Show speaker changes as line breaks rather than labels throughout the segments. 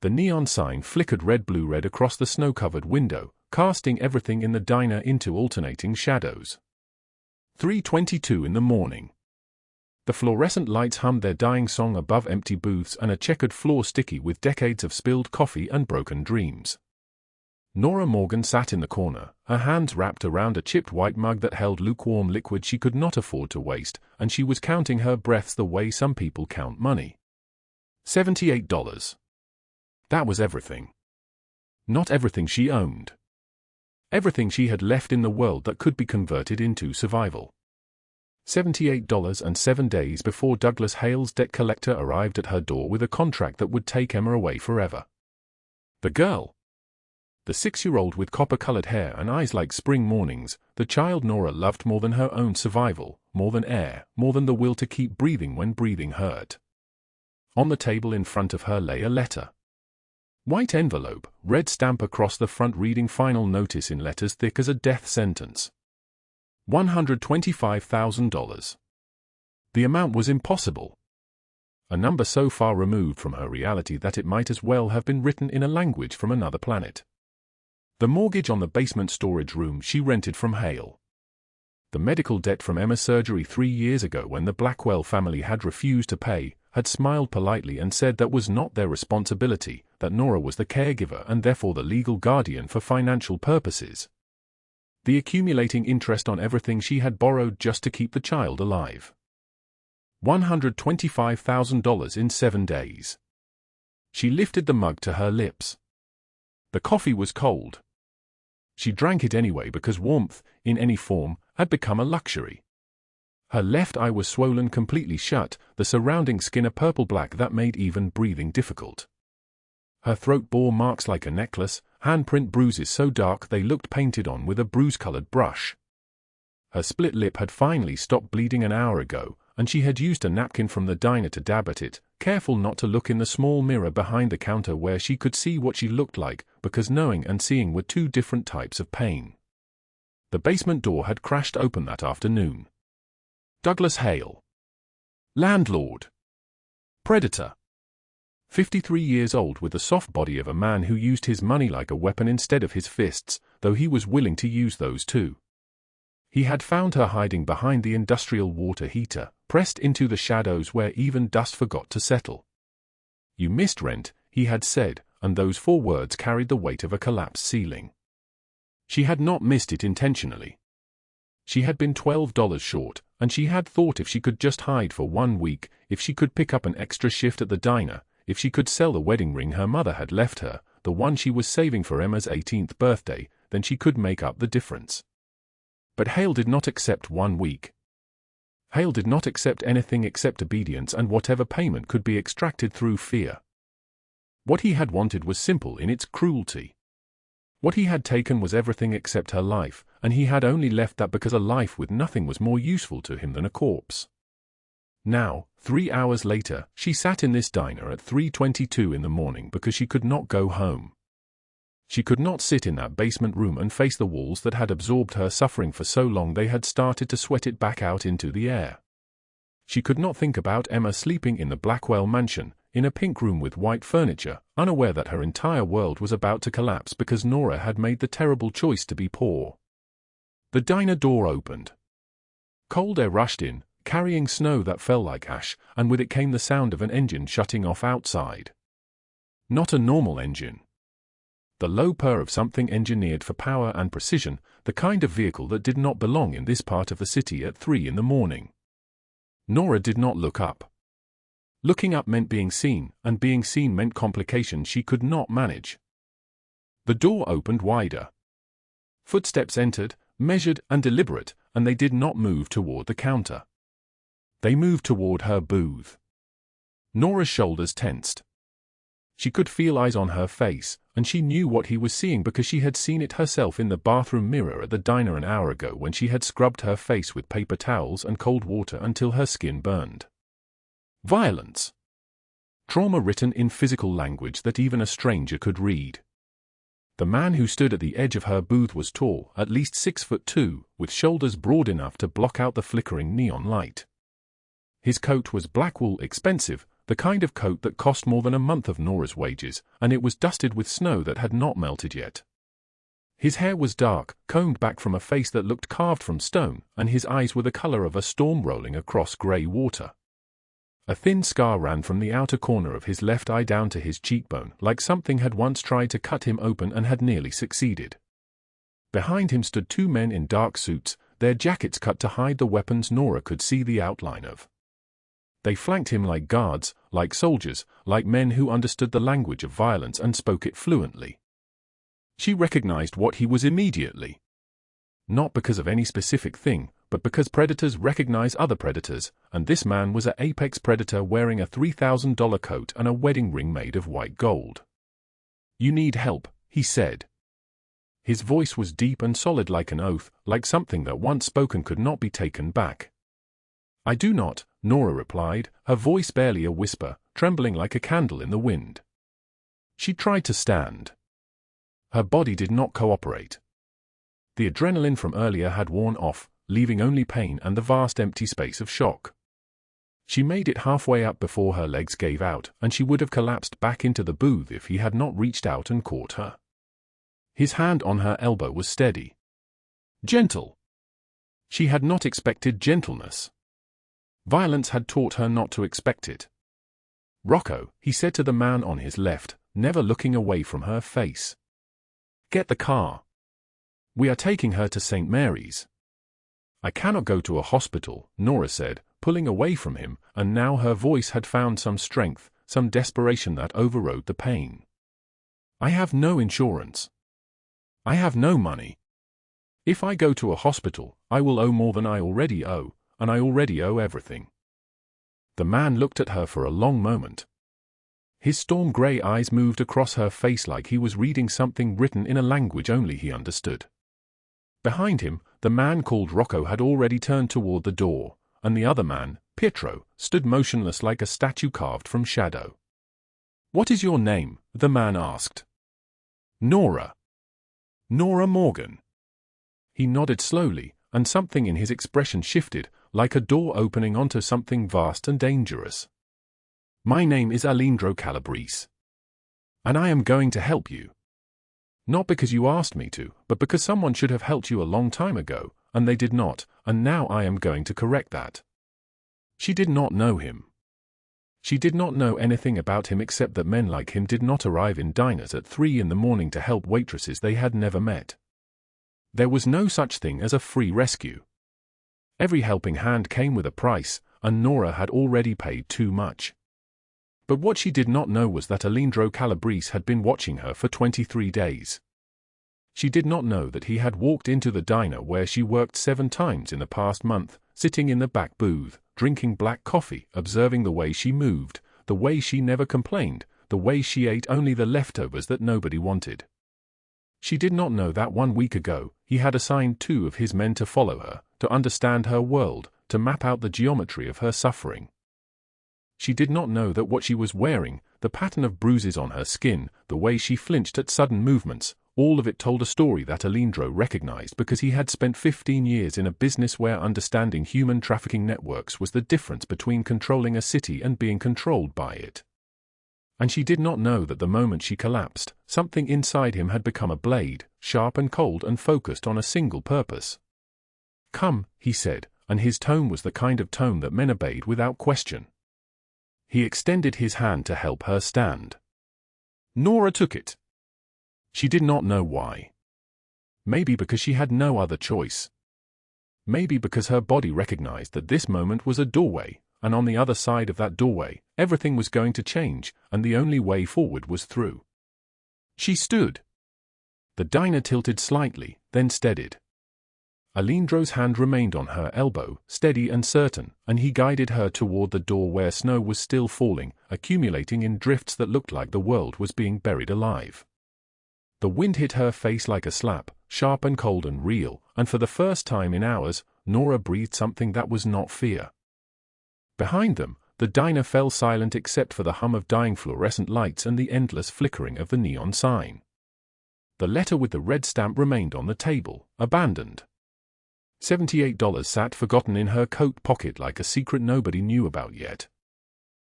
The neon sign flickered red-blue-red across the snow-covered window, casting everything in the diner into alternating shadows. 3:22 in the morning. The fluorescent lights hummed their dying song above empty booths and a checkered floor sticky with decades of spilled coffee and broken dreams. Nora Morgan sat in the corner, her hands wrapped around a chipped white mug that held lukewarm liquid she could not afford to waste, and she was counting her breaths the way some people count money. $78. That was everything. Not everything she owned. Everything she had left in the world that could be converted into survival. $78 and 7 days before Douglas Hale's debt collector arrived at her door with a contract that would take Emma away forever. The girl. The 6-year-old with copper-colored hair and eyes like spring mornings, the child Nora loved more than her own survival, more than air, more than the will to keep breathing when breathing hurt. On the table in front of her lay a letter. White envelope, red stamp across the front reading final notice in letters thick as a death sentence. $125,000. The amount was impossible. A number so far removed from her reality that it might as well have been written in a language from another planet. The mortgage on the basement storage room she rented from Hale. The medical debt from Emma's surgery 3 years ago when the Blackwell family had refused to pay, had smiled politely and said that was not their responsibility, that Nora was the caregiver and therefore the legal guardian for financial purposes. The accumulating interest on everything she had borrowed just to keep the child alive. $125,000 in 7 days. She lifted the mug to her lips. The coffee was cold. She drank it anyway because warmth, in any form, had become a luxury. Her left eye was swollen completely shut, the surrounding skin a purple-black that made even breathing difficult. Her throat bore marks like a necklace, handprint bruises so dark they looked painted on with a bruise-colored brush. Her split lip had finally stopped bleeding an hour ago, and she had used a napkin from the diner to dab at it, careful not to look in the small mirror behind the counter where she could see what she looked like, because knowing and seeing were two different types of pain. The basement door had crashed open that afternoon. Douglas Hale. Landlord. Predator. 53 years old with the soft body of a man who used his money like a weapon instead of his fists, though he was willing to use those too. He had found her hiding behind the industrial water heater, pressed into the shadows where even dust forgot to settle. "You missed rent," he had said, and those 4 words carried the weight of a collapsed ceiling. She had not missed it intentionally. She had been $12 short, and she had thought if she could just hide for 1 week, if she could pick up an extra shift at the diner, if she could sell the wedding ring her mother had left her, the one she was saving for Emma's 18th birthday, then she could make up the difference. But Hale did not accept 1 week. Hale did not accept anything except obedience and whatever payment could be extracted through fear. What he had wanted was simple in its cruelty. What he had taken was everything except her life, and he had only left that because a life with nothing was more useful to him than a corpse. Now, 3 hours later, she sat in this diner at 3:22 in the morning because she could not go home. She could not sit in that basement room and face the walls that had absorbed her suffering for so long they had started to sweat it back out into the air. She could not think about Emma sleeping in the Blackwell mansion, in a pink room with white furniture, unaware that her entire world was about to collapse because Nora had made the terrible choice to be poor. The diner door opened. Cold air rushed in, carrying snow that fell like ash, and with it came the sound of an engine shutting off outside. Not a normal engine. The low purr of something engineered for power and precision, the kind of vehicle that did not belong in this part of the city at 3 in the morning. Nora did not look up. Looking up meant being seen, and being seen meant complications she could not manage. The door opened wider. Footsteps entered, measured and deliberate, and they did not move toward the counter. They moved toward her booth. Nora's shoulders tensed. She could feel eyes on her face, and she knew what he was seeing because she had seen it herself in the bathroom mirror at the diner an hour ago when she had scrubbed her face with paper towels and cold water until her skin burned. Violence. Trauma written in physical language that even a stranger could read. The man who stood at the edge of her booth was tall, at least 6'2", with shoulders broad enough to block out the flickering neon light. His coat was Blackwell expensive, the kind of coat that cost more than a month of Nora's wages, and it was dusted with snow that had not melted yet. His hair was dark, combed back from a face that looked carved from stone, and his eyes were the color of a storm rolling across gray water. A thin scar ran from the outer corner of his left eye down to his cheekbone, like something had once tried to cut him open and had nearly succeeded. Behind him stood two men in dark suits, their jackets cut to hide the weapons Nora could see the outline of. They flanked him like guards, like soldiers, like men who understood the language of violence and spoke it fluently. She recognized what he was immediately. Not because of any specific thing, but because predators recognize other predators, and this man was an apex predator wearing a $3,000 coat and a wedding ring made of white gold. "You need help," he said. His voice was deep and solid like an oath, like something that once spoken could not be taken back. "I do not," Nora replied, her voice barely a whisper, trembling like a candle in the wind. She tried to stand. Her body did not cooperate. The adrenaline from earlier had worn off, leaving only pain and the vast empty space of shock. She made it halfway up before her legs gave out, and she would have collapsed back into the booth if he had not reached out and caught her. His hand on her elbow was steady. Gentle. She had not expected gentleness. Violence had taught her not to expect it. "Rocco," he said to the man on his left, never looking away from her face. "Get the car. We are taking her to St. Mary's." "I cannot go to a hospital," Nora said, pulling away from him, and now her voice had found some strength, some desperation that overrode the pain. "I have no insurance. I have no money. If I go to a hospital, I will owe more than I already owe, and I already owe everything." The man looked at her for a long moment. His storm-gray eyes moved across her face like he was reading something written in a language only he understood. Behind him, the man called Rocco had already turned toward the door, and the other man, Pietro, stood motionless like a statue carved from shadow. "What is your name?" the man asked. "Nora. Nora Morgan." He nodded slowly, and something in his expression shifted, like a door opening onto something vast and dangerous. "My name is Aleandro Calabrese. And I am going to help you. Not because you asked me to, but because someone should have helped you a long time ago, and they did not, and now I am going to correct that." She did not know him. She did not know anything about him except that men like him did not arrive in diners at 3 in the morning to help waitresses they had never met. There was no such thing as a free rescue. Every helping hand came with a price, and Nora had already paid too much. But what she did not know was that Aleandro Calabrese had been watching her for 23 days. She did not know that he had walked into the diner where she worked 7 times in the past month, sitting in the back booth, drinking black coffee, observing the way she moved, the way she never complained, the way she ate only the leftovers that nobody wanted. She did not know that 1 week ago, he had assigned 2 of his men to follow her, to understand her world, to map out the geometry of her suffering. She did not know that what she was wearing, the pattern of bruises on her skin, the way she flinched at sudden movements, all of it told a story that Aleandro recognized because he had spent 15 years in a business where understanding human trafficking networks was the difference between controlling a city and being controlled by it. And she did not know that the moment she collapsed, something inside him had become a blade, sharp and cold and focused on a single purpose. "Come," he said, and his tone was the kind of tone that men obeyed without question. He extended his hand to help her stand. Nora took it. She did not know why. Maybe because she had no other choice. Maybe because her body recognized that this moment was a doorway, and on the other side of that doorway, everything was going to change, and the only way forward was through. She stood. The diner tilted slightly, then steadied. Aleandro's hand remained on her elbow, steady and certain, and he guided her toward the door where snow was still falling, accumulating in drifts that looked like the world was being buried alive. The wind hit her face like a slap, sharp and cold and real, and for the first time in hours, Nora breathed something that was not fear. Behind them, the diner fell silent except for the hum of dying fluorescent lights and the endless flickering of the neon sign. The letter with the red stamp remained on the table, abandoned. $78 sat forgotten in her coat pocket like a secret nobody knew about yet.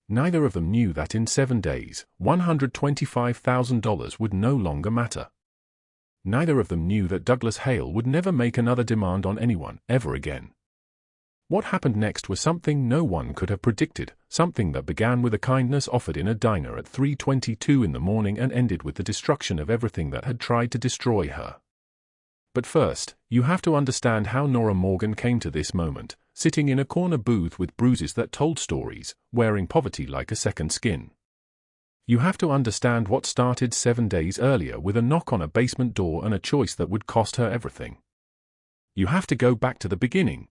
Neither of them knew that in 7 days, $125,000 would no longer matter. Neither of them knew that Douglas Hale would never make another demand on anyone, ever again. What happened next was something no one could have predicted, something that began with a kindness offered in a diner at 3:22 in the morning and ended with the destruction of everything that had tried to destroy her. But first, you have to understand how Nora Morgan came to this moment, sitting in a corner booth with bruises that told stories, wearing poverty like a second skin. You have to understand what started 7 days earlier with a knock on a basement door and a choice that would cost her everything. You have to go back to the beginning.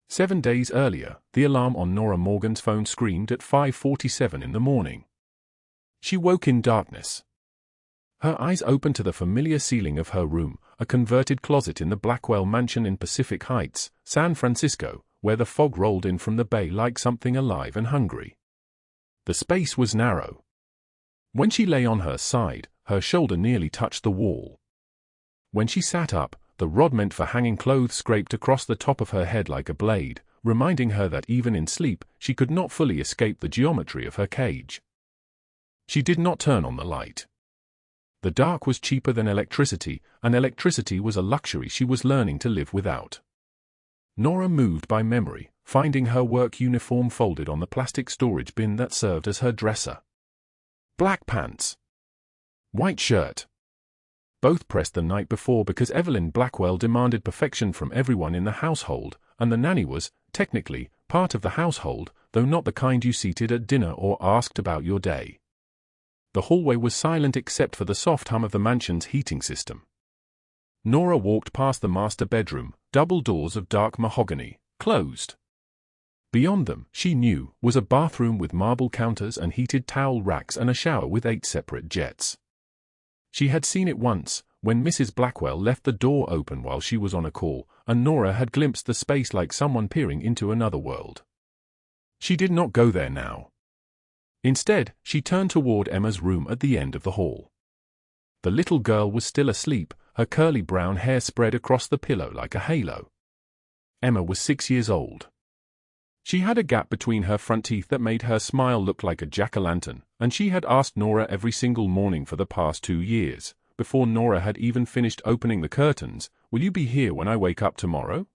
7 days earlier, the alarm on Nora Morgan's phone screamed at 5:47 in the morning. She woke in darkness. Her eyes opened to the familiar ceiling of her room, a converted closet in the Blackwell mansion in Pacific Heights, San Francisco, where the fog rolled in from the bay like something alive and hungry. The space was narrow. When she lay on her side, her shoulder nearly touched the wall. When she sat up, the rod meant for hanging clothes scraped across the top of her head like a blade, reminding her that even in sleep, she could not fully escape the geometry of her cage. She did not turn on the light. The dark was cheaper than electricity, and electricity was a luxury she was learning to live without. Nora moved by memory, finding her work uniform folded on the plastic storage bin that served as her dresser. Black pants. White shirt. Both pressed the night before because Evelyn Blackwell demanded perfection from everyone in the household, and the nanny was, technically, part of the household, though not the kind you seated at dinner or asked about your day. The hallway was silent except for the soft hum of the mansion's heating system. Nora walked past the master bedroom, double doors of dark mahogany, closed. Beyond them, she knew, was a bathroom with marble counters and heated towel racks and a shower with 8 separate jets. She had seen it once, when Mrs. Blackwell left the door open while she was on a call, and Nora had glimpsed the space like someone peering into another world. She did not go there now. Instead, she turned toward Emma's room at the end of the hall. The little girl was still asleep, her curly brown hair spread across the pillow like a halo. Emma was 6 years old. She had a gap between her front teeth that made her smile look like a jack-o'-lantern, and she had asked Nora every single morning for the past 2 years, before Nora had even finished opening the curtains, "Will you be here when I wake up tomorrow?"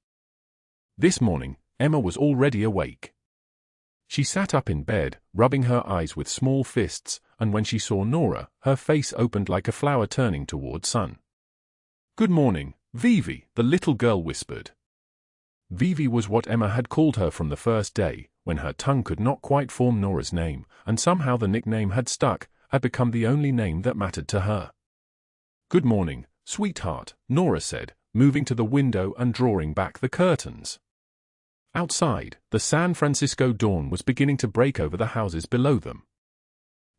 This morning, Emma was already awake. She sat up in bed, rubbing her eyes with small fists, and when she saw Nora, her face opened like a flower turning toward sun. "Good morning, Vivi," the little girl whispered. Vivi was what Emma had called her from the first day, when her tongue could not quite form Nora's name, and somehow the nickname had stuck, had become the only name that mattered to her. "Good morning, sweetheart," Nora said, moving to the window and drawing back the curtains. Outside, the San Francisco dawn was beginning to break over the houses below them.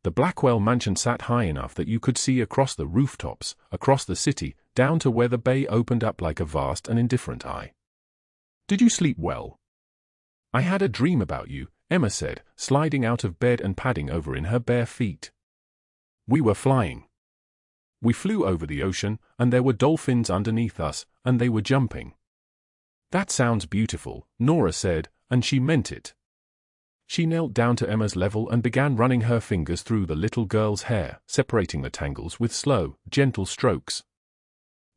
The Blackwell mansion sat high enough that you could see across the rooftops, across the city, down to where the bay opened up like a vast and indifferent eye. "Did you sleep well?" "I had a dream about you," Emma said, sliding out of bed and padding over in her bare feet. "We were flying. We flew over the ocean, and there were dolphins underneath us, and they were jumping." "That sounds beautiful," Nora said, and she meant it. She knelt down to Emma's level and began running her fingers through the little girl's hair, separating the tangles with slow, gentle strokes.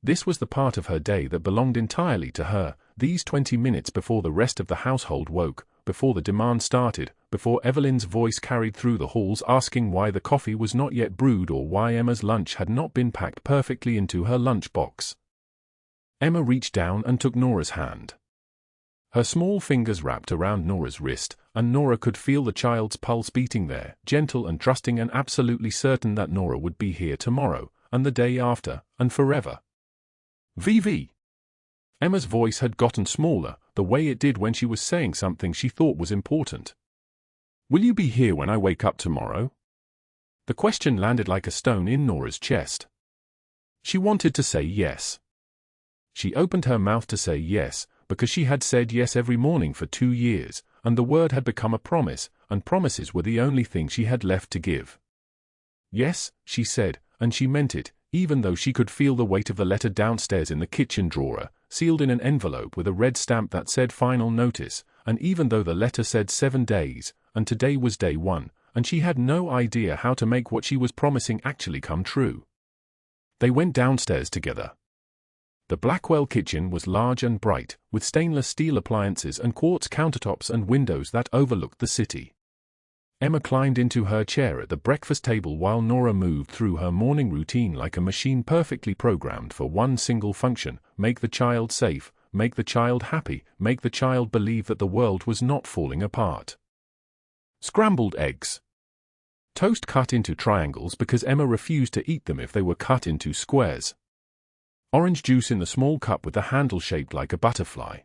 This was the part of her day that belonged entirely to her, these 20 minutes before the rest of the household woke, before the demand started, before Evelyn's voice carried through the halls asking why the coffee was not yet brewed or why Emma's lunch had not been packed perfectly into her lunchbox. Emma reached down and took Nora's hand. Her small fingers wrapped around Nora's wrist, and Nora could feel the child's pulse beating there, gentle and trusting and absolutely certain that Nora would be here tomorrow, and the day after, and forever. "Vivi." Emma's voice had gotten smaller, the way it did when she was saying something she thought was important. "Will you be here when I wake up tomorrow?" The question landed like a stone in Nora's chest. She wanted to say yes. She opened her mouth to say yes, because she had said yes every morning for 2 years, and the word had become a promise, and promises were the only thing she had left to give. "Yes," she said, and she meant it, even though she could feel the weight of the letter downstairs in the kitchen drawer, sealed in an envelope with a red stamp that said final notice, and even though the letter said 7 days, and today was day one, and she had no idea how to make what she was promising actually come true. They went downstairs together. The Blackwell kitchen was large and bright, with stainless steel appliances and quartz countertops and windows that overlooked the city. Emma climbed into her chair at the breakfast table while Nora moved through her morning routine like a machine perfectly programmed for one single function: make the child safe, make the child happy, make the child believe that the world was not falling apart. Scrambled eggs. Toast cut into triangles because Emma refused to eat them if they were cut into squares. Orange juice in the small cup with the handle shaped like a butterfly.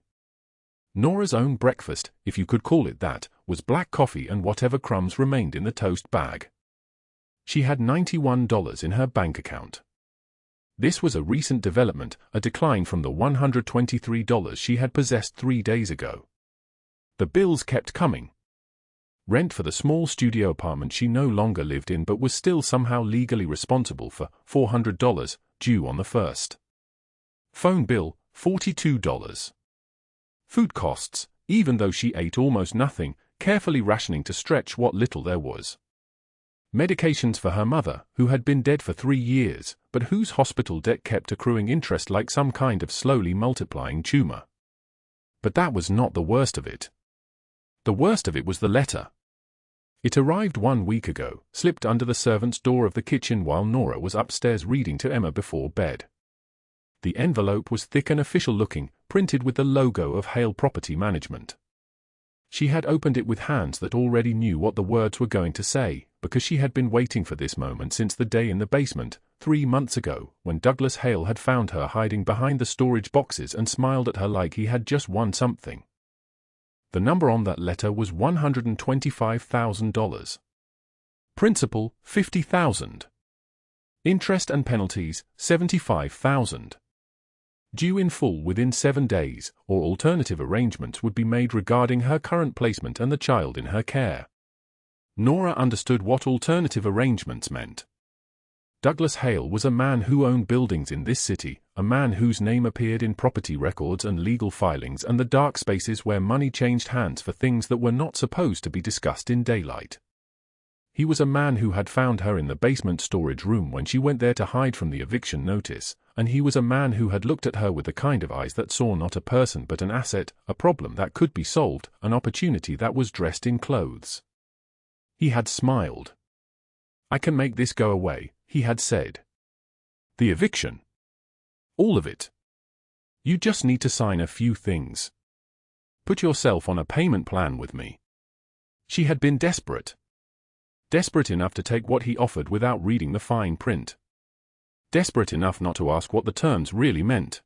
Nora's own breakfast, if you could call it that, was black coffee and whatever crumbs remained in the toast bag. She had $91 in her bank account. This was a recent development, a decline from the $123 she had possessed 3 days ago. The bills kept coming. Rent for the small studio apartment she no longer lived in but was still somehow legally responsible for, $400, due on the 1st. Phone bill, $42. Food costs, even though she ate almost nothing, carefully rationing to stretch what little there was. Medications for her mother, who had been dead for 3 years, but whose hospital debt kept accruing interest like some kind of slowly multiplying tumor. But that was not the worst of it. The worst of it was the letter. It arrived 1 week ago, slipped under the servant's door of the kitchen while Nora was upstairs reading to Emma before bed. The envelope was thick and official-looking, printed with the logo of Hale Property Management. She had opened it with hands that already knew what the words were going to say, because she had been waiting for this moment since the day in the basement, 3 months ago, when Douglas Hale had found her hiding behind the storage boxes and smiled at her like he had just won something. The number on that letter was $125,000. Principal, $50,000. Interest and penalties, $75,000. Due in full within 7 days, or alternative arrangements would be made regarding her current placement and the child in her care. Nora understood what alternative arrangements meant. Douglas Hale was a man who owned buildings in this city, a man whose name appeared in property records and legal filings and the dark spaces where money changed hands for things that were not supposed to be discussed in daylight. He was a man who had found her in the basement storage room when she went there to hide from the eviction notice, and he was a man who had looked at her with the kind of eyes that saw not a person but an asset, a problem that could be solved, an opportunity that was dressed in clothes. He had smiled. "I can make this go away," he had said. "The eviction. All of it. You just need to sign a few things. Put yourself on a payment plan with me." She had been desperate. Desperate enough to take what he offered without reading the fine print. Desperate enough not to ask what the terms really meant.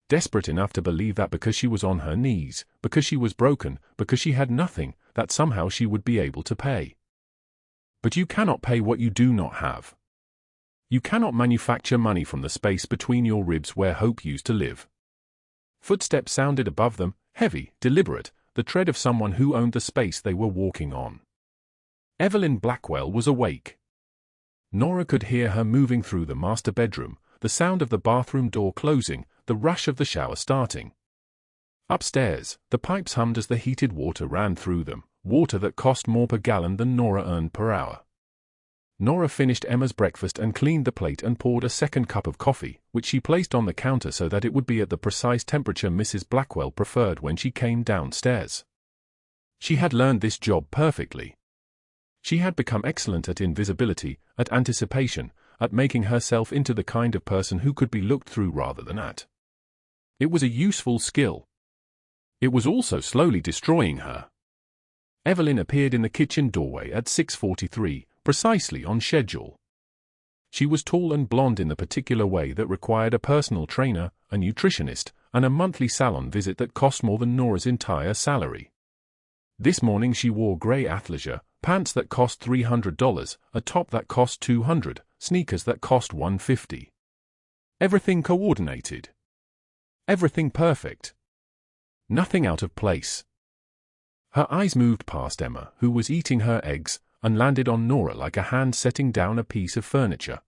Desperate enough to believe that because she was on her knees, because she was broken, because she had nothing, that somehow she would be able to pay. But you cannot pay what you do not have. You cannot manufacture money from the space between your ribs where hope used to live. Footsteps sounded above them, heavy, deliberate, the tread of someone who owned the space they were walking on. Evelyn Blackwell was awake. Nora could hear her moving through the master bedroom, the sound of the bathroom door closing, the rush of the shower starting. Upstairs, the pipes hummed as the heated water ran through them, water that cost more per gallon than Nora earned per hour. Nora finished Emma's breakfast and cleaned the plate and poured a second cup of coffee, which she placed on the counter so that it would be at the precise temperature Mrs. Blackwell preferred when she came downstairs. She had learned this job perfectly. She had become excellent at invisibility, at anticipation, at making herself into the kind of person who could be looked through rather than at. It was a useful skill. It was also slowly destroying her. Evelyn appeared in the kitchen doorway at 6:43, precisely on schedule. She was tall and blonde in the particular way that required a personal trainer, a nutritionist, and a monthly salon visit that cost more than Nora's entire salary. This morning she wore grey athleisure, pants that cost $300, a top that cost $200, sneakers that cost $150. Everything coordinated. Everything perfect. Nothing out of place. Her eyes moved past Emma, who was eating her eggs, and landed on Nora like a hand setting down a piece of furniture.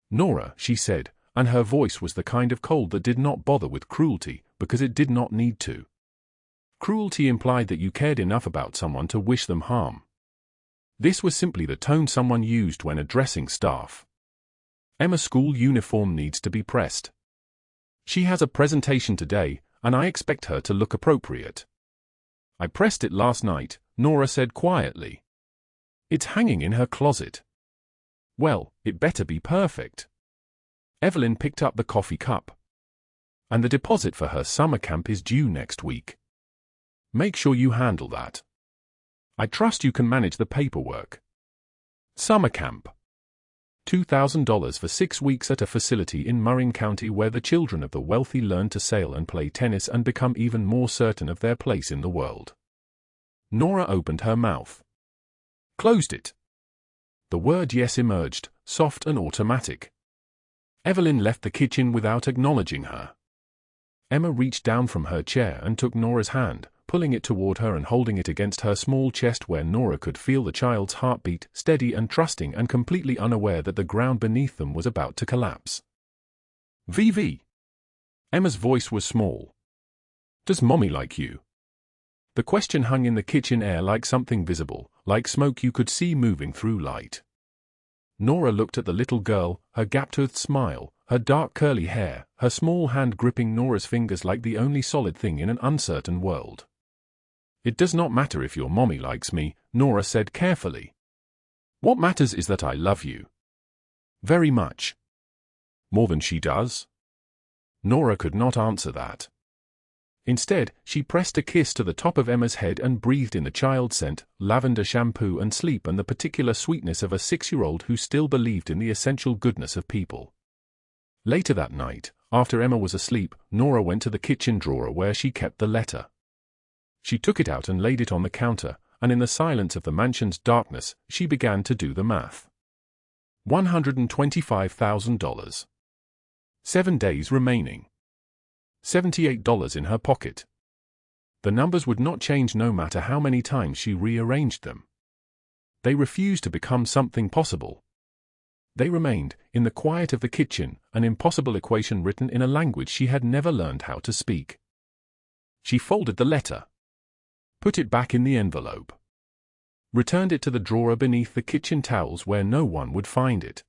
"Nora," she said, and her voice was the kind of cold that did not bother with cruelty, because it did not need to. Cruelty implied that you cared enough about someone to wish them harm. This was simply the tone someone used when addressing staff. Emma's school uniform needs to be pressed. She has a presentation today, and I expect her to look appropriate. I pressed it last night, Nora said quietly. It's hanging in her closet. Well, it better be perfect. Evelyn picked up the coffee cup. And the deposit for her summer camp is due next week. Make sure you handle that. I trust you can manage the paperwork. Summer camp. $2,000 for 6 weeks at a facility in Marin County where the children of the wealthy learn to sail and play tennis and become even more certain of their place in the world. Nora opened her mouth. Closed it. The word yes emerged, soft and automatic. Evelyn left the kitchen without acknowledging her. Emma reached down from her chair and took Nora's hand, pulling it toward her and holding it against her small chest where Nora could feel the child's heartbeat, steady and trusting and completely unaware that the ground beneath them was about to collapse. Vivi. Emma's voice was small. Does Mommy like you? The question hung in the kitchen air like something visible, like smoke you could see moving through light. Nora looked at the little girl, her gap-toothed smile, her dark curly hair, her small hand gripping Nora's fingers like the only solid thing in an uncertain world. It does not matter if your mommy likes me, Nora said carefully. What matters is that I love you. Very much. More than she does? Nora could not answer that. Instead, she pressed a kiss to the top of Emma's head and breathed in the child scent, lavender shampoo and sleep and the particular sweetness of a 6-year-old who still believed in the essential goodness of people. Later that night, after Emma was asleep, Nora went to the kitchen drawer where she kept the letter. She took it out and laid it on the counter, and in the silence of the mansion's darkness, she began to do the math. $125,000. 7 days remaining. $78 in her pocket. The numbers would not change no matter how many times she rearranged them. They refused to become something possible. They remained, in the quiet of the kitchen, an impossible equation written in a language she had never learned how to speak. She folded the letter. Put it back in the envelope. Returned it to the drawer beneath the kitchen towels where no one would find it.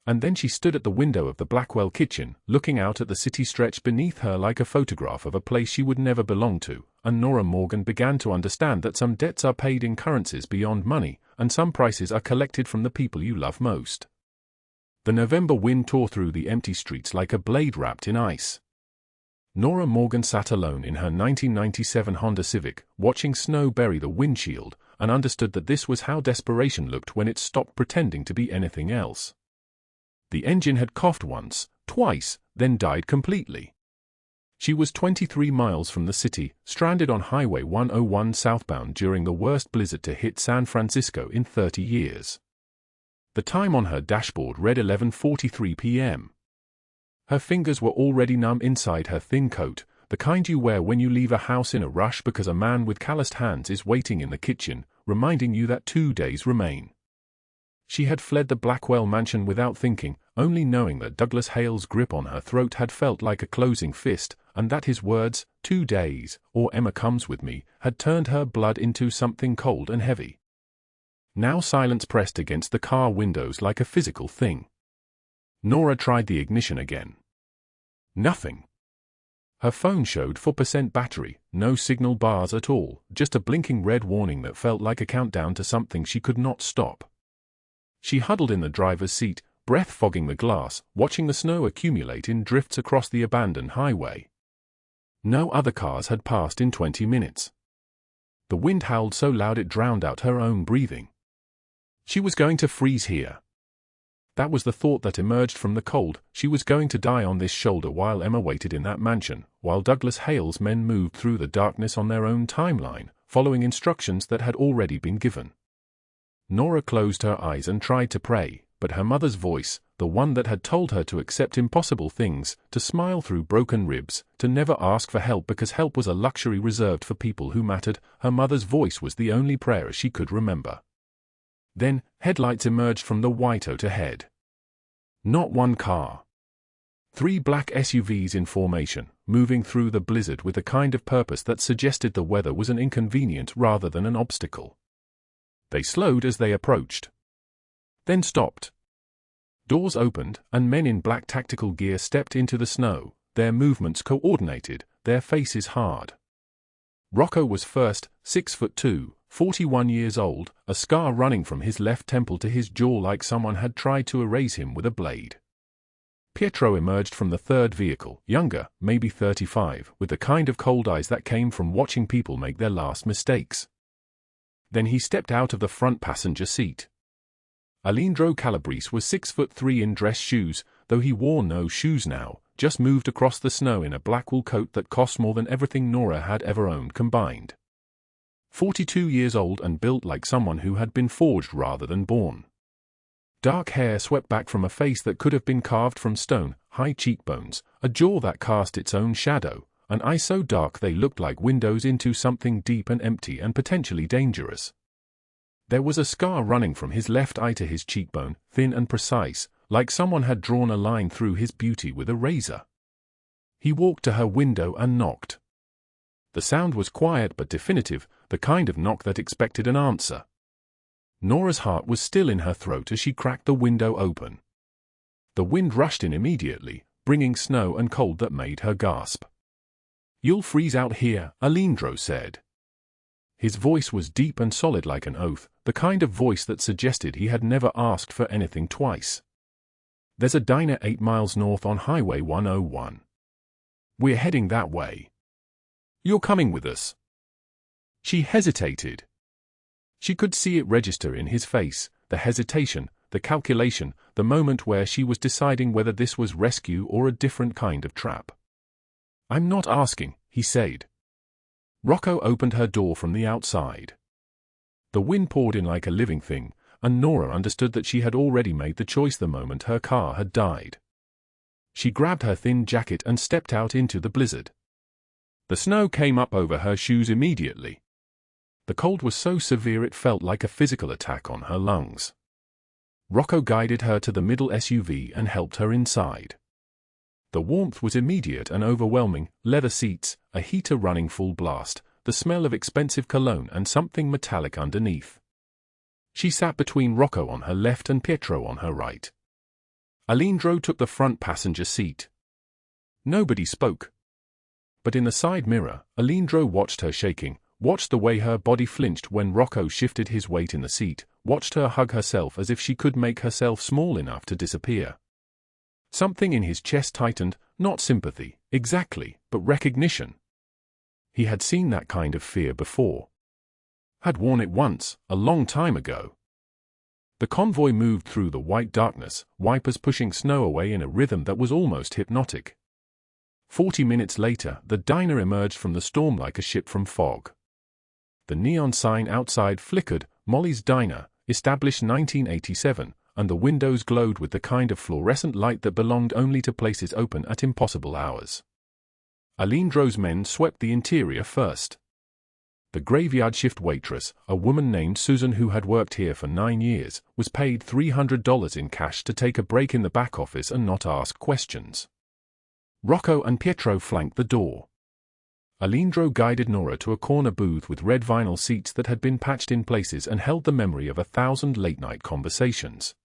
And then she stood at the window of the Blackwell kitchen, looking out at the city stretched beneath her like a photograph of a place she would never belong to, and Nora Morgan began to understand that some debts are paid in currencies beyond money, and some prices are collected from the people you love most. The November wind tore through the empty streets like a blade wrapped in ice. Nora Morgan sat alone in her 1997 Honda Civic, watching snow bury the windshield, and understood that this was how desperation looked when it stopped pretending to be anything else. The engine had coughed once, twice, then died completely. She was 23 miles from the city, stranded on Highway 101 southbound during the worst blizzard to hit San Francisco in 30 years. The time on her dashboard read 11:43 p.m. Her fingers were already numb inside her thin coat, the kind you wear when you leave a house in a rush because a man with calloused hands is waiting in the kitchen, reminding you that 2 days remain. She had fled the Blackwell mansion without thinking, only knowing that Douglas Hale's grip on her throat had felt like a closing fist, and that his words, 2 days, or Emma comes with me, had turned her blood into something cold and heavy. Now silence pressed against the car windows like a physical thing. Nora tried the ignition again. Nothing. Her phone showed 4% battery, no signal bars at all, just a blinking red warning that felt like a countdown to something she could not stop. She huddled in the driver's seat, breath fogging the glass, watching the snow accumulate in drifts across the abandoned highway. No other cars had passed in 20 minutes. The wind howled so loud it drowned out her own breathing. She was going to freeze here. That was the thought that emerged from the cold. She was going to die on this shoulder while Emma waited in that mansion, while Douglas Hale's men moved through the darkness on their own timeline, following instructions that had already been given. Nora closed her eyes and tried to pray, but her mother's voice, the one that had told her to accept impossible things, to smile through broken ribs, to never ask for help because help was a luxury reserved for people who mattered, her mother's voice was the only prayer she could remember. Then, headlights emerged from the white out ahead. Not one car. 3 black SUVs in formation, moving through the blizzard with a kind of purpose that suggested the weather was an inconvenience rather than an obstacle. They slowed as they approached. Then stopped. Doors opened, and men in black tactical gear stepped into the snow, their movements coordinated, their faces hard. Rocco was first, 6'2", 41 years old, a scar running from his left temple to his jaw like someone had tried to erase him with a blade. Pietro emerged from the third vehicle, younger, maybe 35, with the kind of cold eyes that came from watching people make their last mistakes. Then he stepped out of the front passenger seat. Aleandro Calabrese was 6'3" in dress shoes, though he wore no shoes now, just moved across the snow in a Blackwell coat that cost more than everything Nora had ever owned combined. 42 years old and built like someone who had been forged rather than born. Dark hair swept back from a face that could have been carved from stone, high cheekbones, a jaw that cast its own shadow, and eyes so dark they looked like windows into something deep and empty and potentially dangerous. There was a scar running from his left eye to his cheekbone, thin and precise, like someone had drawn a line through his beauty with a razor. He walked to her window and knocked. The sound was quiet but definitive, the kind of knock that expected an answer. Nora's heart was still in her throat as she cracked the window open. The wind rushed in immediately, bringing snow and cold that made her gasp. "You'll freeze out here," Aleandro said. His voice was deep and solid like an oath, the kind of voice that suggested he had never asked for anything twice. "There's a diner 8 miles north on Highway 101. We're heading that way. You're coming with us." She hesitated. She could see it register in his face, the hesitation, the calculation, the moment where she was deciding whether this was rescue or a different kind of trap. "I'm not asking," he said. Rocco opened her door from the outside. The wind poured in like a living thing, and Nora understood that she had already made the choice the moment her car had died. She grabbed her thin jacket and stepped out into the blizzard. The snow came up over her shoes immediately. The cold was so severe it felt like a physical attack on her lungs. Rocco guided her to the middle SUV and helped her inside. The warmth was immediate and overwhelming, leather seats, a heater running full blast, the smell of expensive cologne and something metallic underneath. She sat between Rocco on her left and Pietro on her right. Aleandro took the front passenger seat. Nobody spoke. But in the side mirror, Aleandro watched her shaking, watched the way her body flinched when Rocco shifted his weight in the seat, watched her hug herself as if she could make herself small enough to disappear. Something in his chest tightened, not sympathy, exactly, but recognition. He had seen that kind of fear before. Had worn it once, a long time ago. The convoy moved through the white darkness, wipers pushing snow away in a rhythm that was almost hypnotic. 40 minutes later, the diner emerged from the storm like a ship from fog. The neon sign outside flickered, Molly's Diner, established 1987, and the windows glowed with the kind of fluorescent light that belonged only to places open at impossible hours. Aleandro's men swept the interior first. The graveyard shift waitress, a woman named Susan who had worked here for 9 years, was paid $300 in cash to take a break in the back office and not ask questions. Rocco and Pietro flanked the door. Aleandro guided Nora to a corner booth with red vinyl seats that had been patched in places and held the memory of 1,000 late-night conversations.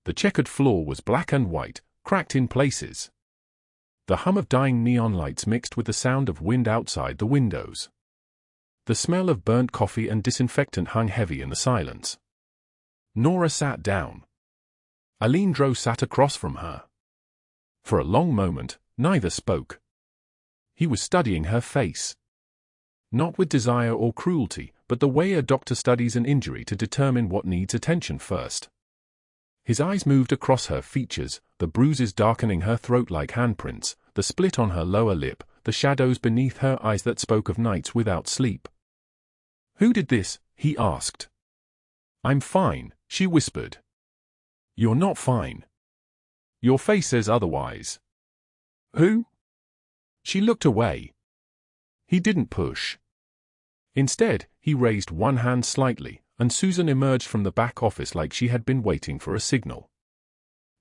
The checkered floor was black and white, cracked in places. The hum of dying neon lights mixed with the sound of wind outside the windows. The smell of burnt coffee and disinfectant hung heavy in the silence. Nora sat down. Aleandro sat across from her. For a long moment, neither spoke. He was studying her face. Not with desire or cruelty, but the way a doctor studies an injury to determine what needs attention first. His eyes moved across her features, the bruises darkening her throat like handprints, the split on her lower lip, the shadows beneath her eyes that spoke of nights without sleep. "Who did this?" he asked. "I'm fine," she whispered. "You're not fine. Your face says otherwise." "Who?" She looked away. He didn't push. Instead, he raised one hand slightly, and Susan emerged from the back office like she had been waiting for a signal.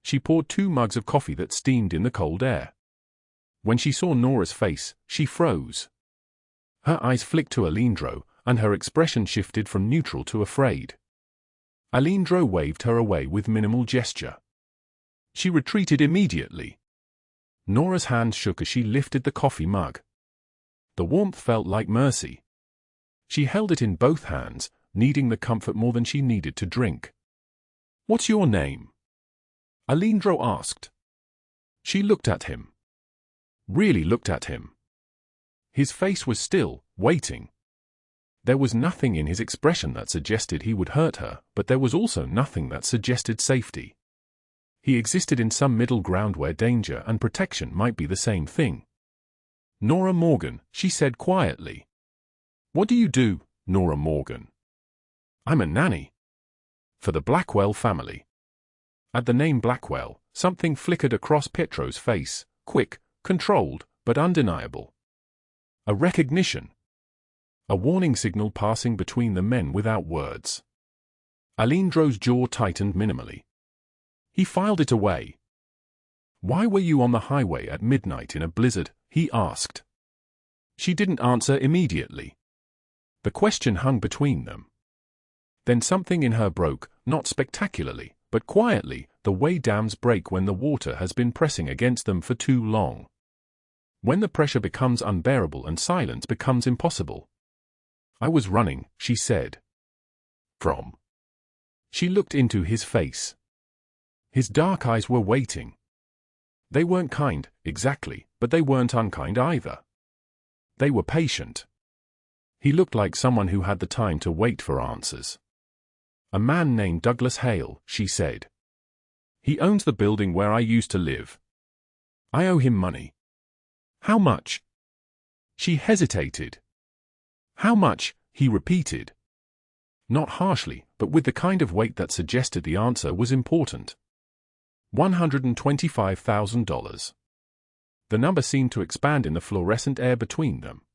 She poured 2 mugs of coffee that steamed in the cold air. When she saw Nora's face, she froze. Her eyes flicked to Aleandro, and her expression shifted from neutral to afraid. Aleandro waved her away with minimal gesture. She retreated immediately. Nora's hand shook as she lifted the coffee mug. The warmth felt like mercy. She held it in both hands, needing the comfort more than she needed to drink. "What's your name?" Aleandro asked. She looked at him. Really looked at him. His face was still, waiting. There was nothing in his expression that suggested he would hurt her, but there was also nothing that suggested safety. He existed in some middle ground where danger and protection might be the same thing. "Nora Morgan," she said quietly. "What do you do, Nora Morgan?" "I'm a nanny. For the Blackwell family." At the name Blackwell, something flickered across Pietro's face, quick, controlled, but undeniable. A recognition. A warning signal passing between the men without words. Aleandro's jaw tightened minimally. He filed it away. "Why were you on the highway at midnight in a blizzard?" he asked. She didn't answer immediately. The question hung between them. Then something in her broke, not spectacularly, but quietly, the way dams break when the water has been pressing against them for too long. When the pressure becomes unbearable and silence becomes impossible. "I was running," she said. "From?" She looked into his face. His dark eyes were waiting. They weren't kind, exactly, but they weren't unkind either. They were patient. He looked like someone who had the time to wait for answers. "A man named Douglas Hale," she said. "He owns the building where I used to live. I owe him money." "How much?" She hesitated. "How much?" he repeated. Not harshly, but with the kind of weight that suggested the answer was important. $125,000. The number seemed to expand in the fluorescent air between them.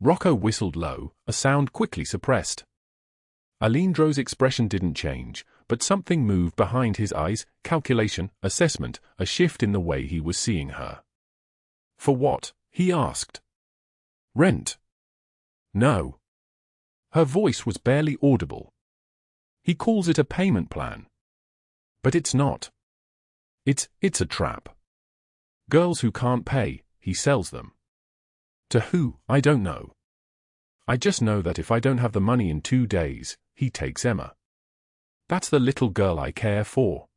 Rocco whistled low, a sound quickly suppressed. Aleandro's expression didn't change, but something moved behind his eyes, calculation, assessment, a shift in the way he was seeing her. "For what?" he asked. "Rent." "No." Her voice was barely audible. "He calls it a payment plan. But it's not. It's a trap. Girls who can't pay, he sells them. To who, I don't know. I just know that if I don't have the money in 2 days, he takes Emma. That's the little girl I care for.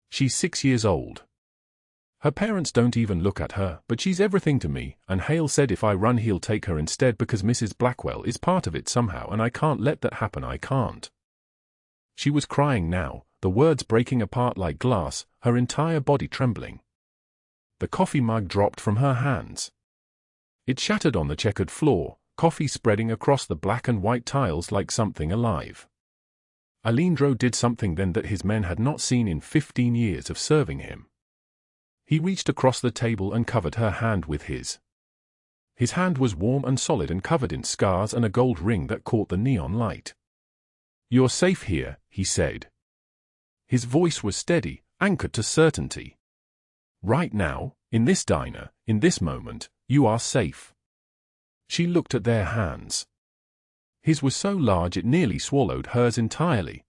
She's 6 years old. Her parents don't even look at her, but she's everything to me, and Hale said if I run he'll take her instead because Mrs. Blackwell is part of it somehow and I can't let that happen, I can't." She was crying now, the words breaking apart like glass, her entire body trembling. The coffee mug dropped from her hands. It shattered on the checkered floor, coffee spreading across the black and white tiles like something alive. Aleandro did something then that his men had not seen in 15 years of serving him. He reached across the table and covered her hand with his. His hand was warm and solid and covered in scars and a gold ring that caught the neon light. "You're safe here," he said. His voice was steady, anchored to certainty. "Right now, in this diner, in this moment, you are safe." She looked at their hands. His was so large it nearly swallowed hers entirely.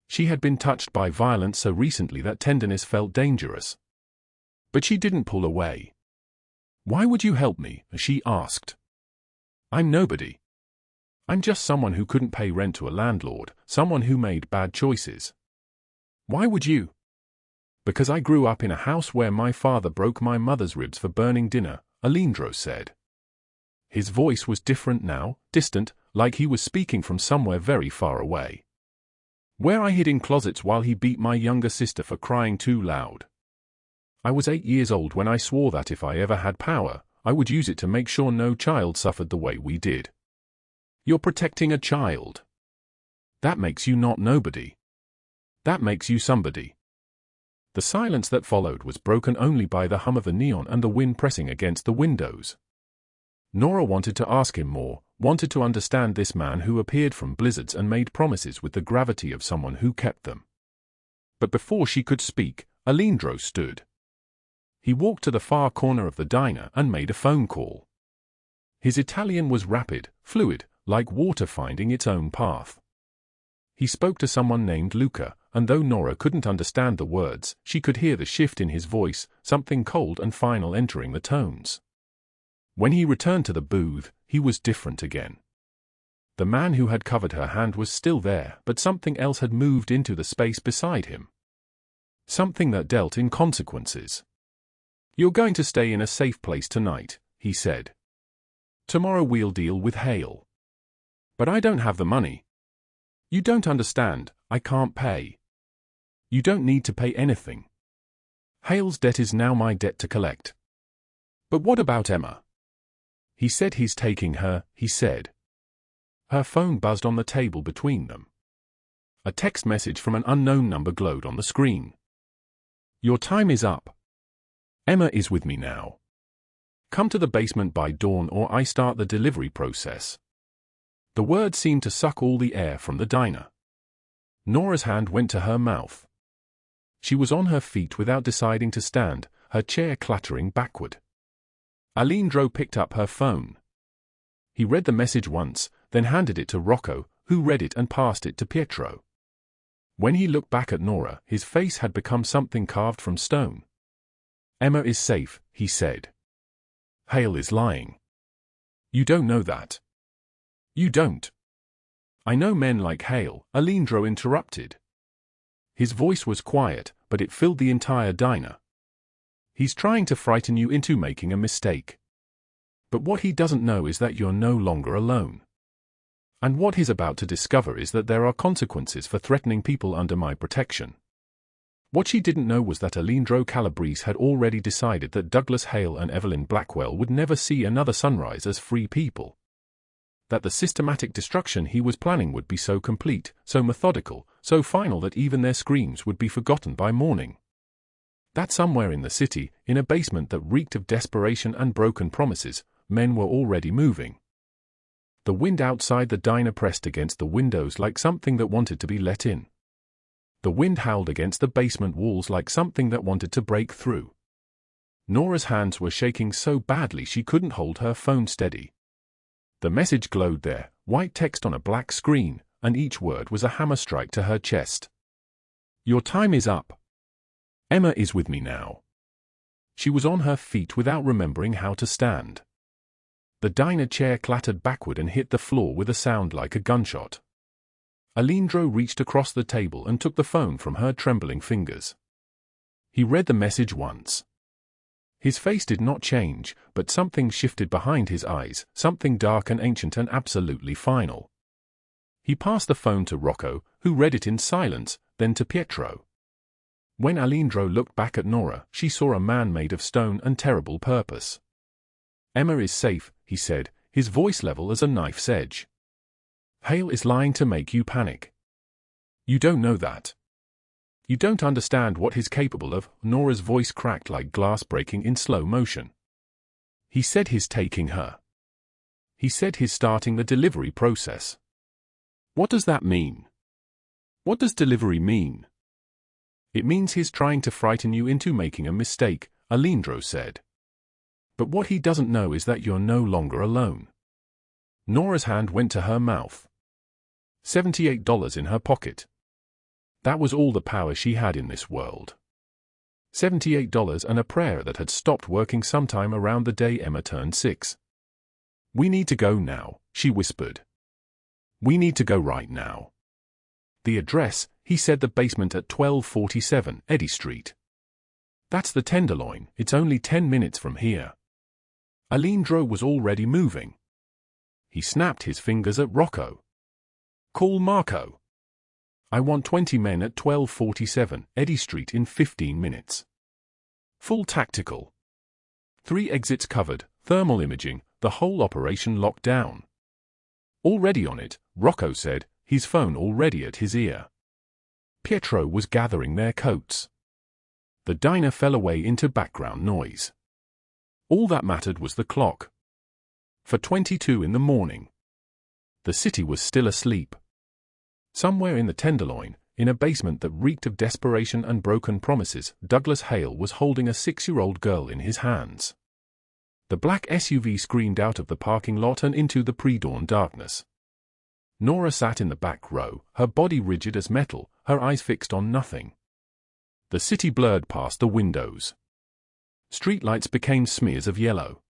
She had been touched by violence so recently that tenderness felt dangerous. But she didn't pull away. "Why would you help me?" she asked. "I'm nobody. I'm just someone who couldn't pay rent to a landlord, someone who made bad choices." "Why would you?" "Because I grew up in a house where my father broke my mother's ribs for burning dinner," Aleandro said. His voice was different now, distant, like he was speaking from somewhere very far away. "Where I hid in closets while he beat my younger sister for crying too loud. I was 8 years old when I swore that if I ever had power, I would use it to make sure no child suffered the way we did." "You're protecting a child. That makes you not nobody. That makes you somebody." The silence that followed was broken only by the hum of the neon and the wind pressing against the windows. Nora wanted to ask him more, wanted to understand this man who appeared from blizzards and made promises with the gravity of someone who kept them. But before she could speak, Aleandro stood. He walked to the far corner of the diner and made a phone call. His Italian was rapid, fluid, like water finding its own path. He spoke to someone named Luca, and though Nora couldn't understand the words, she could hear the shift in his voice, something cold and final entering the tones. When he returned to the booth, he was different again. The man who had covered her hand was still there, but something else had moved into the space beside him. Something that dealt in consequences. "You're going to stay in a safe place tonight," he said. "Tomorrow we'll deal with Hale." "But I don't have the money." "You don't understand, I can't pay." "You don't need to pay anything. Hale's debt is now my debt to collect." "But what about Emma?" "He said he's taking her," he said. Her phone buzzed on the table between them. A text message from an unknown number glowed on the screen. "Your time is up. Emma is with me now. Come to the basement by dawn or I start the delivery process." The word seemed to suck all the air from the diner. Nora's hand went to her mouth. She was on her feet without deciding to stand, her chair clattering backward. Aleandro picked up her phone. He read the message once, then handed it to Rocco, who read it and passed it to Pietro. When he looked back at Nora, his face had become something carved from stone. "Emma is safe," he said. "Hale is lying." "You don't know that." "You don't." "I know men like Hale," Aleandro interrupted. His voice was quiet, but it filled the entire diner. "He's trying to frighten you into making a mistake. But what he doesn't know is that you're no longer alone. And what he's about to discover is that there are consequences for threatening people under my protection." What she didn't know was that Aleandro Calabrese had already decided that Douglas Hale and Evelyn Blackwell would never see another sunrise as free people. That the systematic destruction he was planning would be so complete, so methodical, so final that even their screams would be forgotten by morning. That somewhere in the city, in a basement that reeked of desperation and broken promises, men were already moving. The wind outside the diner pressed against the windows like something that wanted to be let in. The wind howled against the basement walls like something that wanted to break through. Nora's hands were shaking so badly she couldn't hold her phone steady. The message glowed there, white text on a black screen, and each word was a hammer strike to her chest. "Your time is up. Emma is with me now." She was on her feet without remembering how to stand. The diner chair clattered backward and hit the floor with a sound like a gunshot. Aleandro reached across the table and took the phone from her trembling fingers. He read the message once. His face did not change, but something shifted behind his eyes, something dark and ancient and absolutely final. He passed the phone to Rocco, who read it in silence, then to Pietro. When Aleandro looked back at Nora, she saw a man made of stone and terrible purpose. "Emma is safe," he said, his voice level as a knife's edge. "Hale is lying to make you panic. You don't know that. You don't understand what he's capable of." Nora's voice cracked like glass breaking in slow motion. "He said he's taking her. He said he's starting the delivery process." "What does that mean? What does delivery mean?" "It means he's trying to frighten you into making a mistake," Aleandro said. "But what he doesn't know is that you're no longer alone." Nora's hand went to her mouth. $78 in her pocket. That was all the power she had in this world. $78 and a prayer that had stopped working sometime around the day Emma turned 6. "We need to go now," she whispered. "We need to go right now." "The address," he said, "the basement at 1247 Eddy Street." "That's the Tenderloin, it's only 10 minutes from here." Aleandro was already moving. He snapped his fingers at Rocco. "Call Marco. I want 20 men at 1247 Eddy Street in 15 minutes. Full tactical. 3 exits covered, thermal imaging, the whole operation locked down." "Already on it," Rocco said, his phone already at his ear. Pietro was gathering their coats. The diner fell away into background noise. All that mattered was the clock. 4:22 in the morning. The city was still asleep. Somewhere in the Tenderloin, In a basement that reeked of desperation and broken promises, Douglas Hale was holding a 6-year-old girl in his hands. The black SUV screamed out of the parking lot and into the pre-dawn darkness. Nora sat in the back row, her body rigid as metal, her eyes fixed on nothing. The city blurred past the windows. Streetlights became smears of yellow.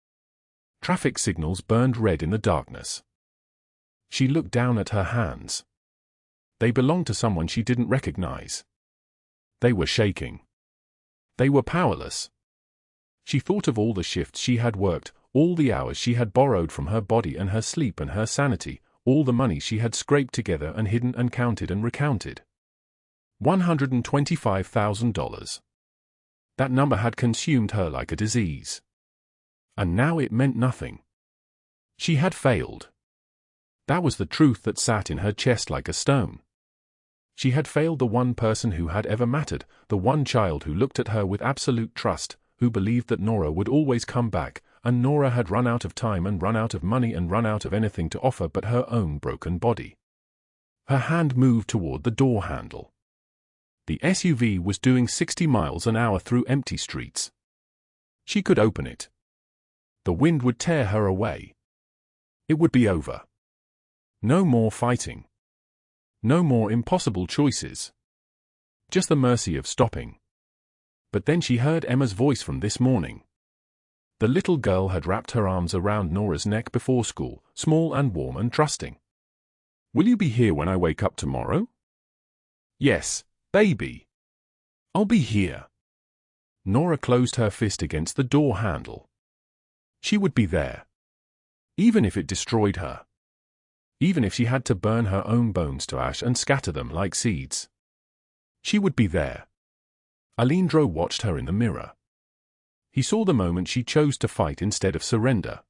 Traffic signals burned red in the darkness. She looked down at her hands. They belonged to someone she didn't recognize. They were shaking. They were powerless. She thought of all the shifts she had worked, all the hours she had borrowed from her body and her sleep and her sanity, all the money she had scraped together and hidden and counted and recounted. $125,000. That number had consumed her like a disease. And now it meant nothing. She had failed. That was the truth that sat in her chest like a stone. She had failed the one person who had ever mattered, the one child who looked at her with absolute trust, who believed that Nora would always come back, and Nora had run out of time and run out of money and run out of anything to offer but her own broken body. Her hand moved toward the door handle. The SUV was doing 60 miles an hour through empty streets. She could open it. The wind would tear her away. It would be over. No more fighting. No more impossible choices. Just the mercy of stopping. But then she heard Emma's voice from this morning. The little girl had wrapped her arms around Nora's neck before school, small and warm and trusting. "Will you be here when I wake up tomorrow?" "Yes, baby. I'll be here." Nora closed her fist against the door handle. She would be there. Even if it destroyed her. Even if she had to burn her own bones to ash and scatter them like seeds. She would be there. Aleandro watched her in the mirror. He saw the moment she chose to fight instead of surrender.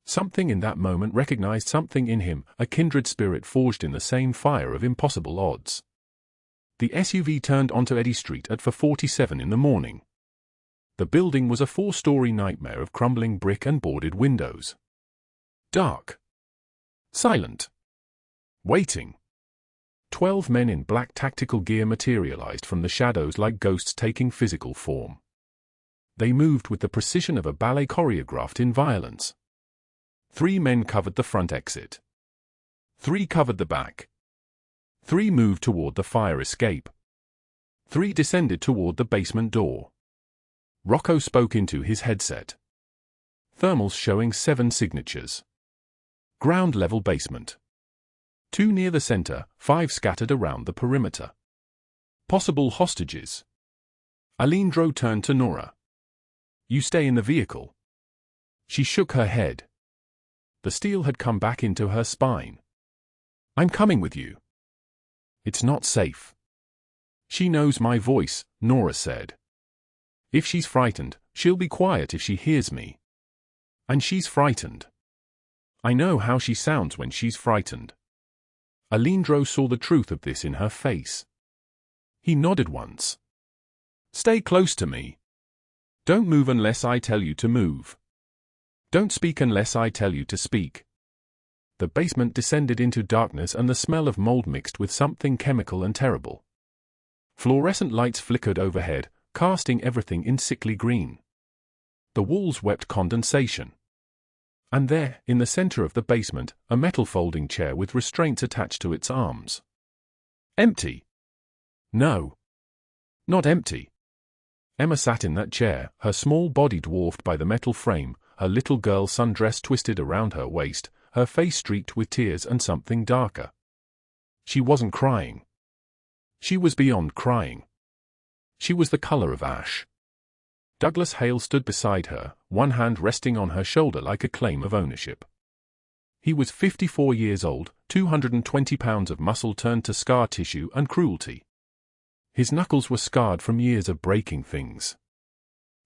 Something in that moment recognized something in him, a kindred spirit forged in the same fire of impossible odds. The SUV turned onto Eddy Street at 4:47 in the morning. The building was a 4-story nightmare of crumbling brick and boarded windows. Dark. Silent. Waiting. 12 men in black tactical gear materialized from the shadows like ghosts taking physical form. They moved with the precision of a ballet choreographed in violence. 3 men covered the front exit. 3 covered the back. 3 moved toward the fire escape. 3 descended toward the basement door. Rocco spoke into his headset. Thermals showing 7 signatures. Ground-level basement. 2 near the center, 5 scattered around the perimeter. Possible hostages. Aleandro turned to Nora. "You stay in the vehicle." She shook her head. The steel had come back into her spine. "I'm coming with you." "It's not safe." "She knows my voice," Nora said. "If she's frightened, she'll be quiet if she hears me. And she's frightened. I know how she sounds when she's frightened." Aleandro saw the truth of this in her face. He nodded once. "Stay close to me. Don't move unless I tell you to move. Don't speak unless I tell you to speak." The basement descended into darkness and the smell of mold mixed with something chemical and terrible. Fluorescent lights flickered overhead, casting everything in sickly green. The walls wept condensation. And there, in the center of the basement, a metal folding chair with restraints attached to its arms. Empty. No. Not empty. Emma sat in that chair, her small body dwarfed by the metal frame, her little girl sundress twisted around her waist, her face streaked with tears and something darker. She wasn't crying. She was beyond crying. She was the color of ash. Douglas Hale stood beside her, one hand resting on her shoulder like a claim of ownership. He was 54 years old, 220 pounds of muscle turned to scar tissue and cruelty. His knuckles were scarred from years of breaking things.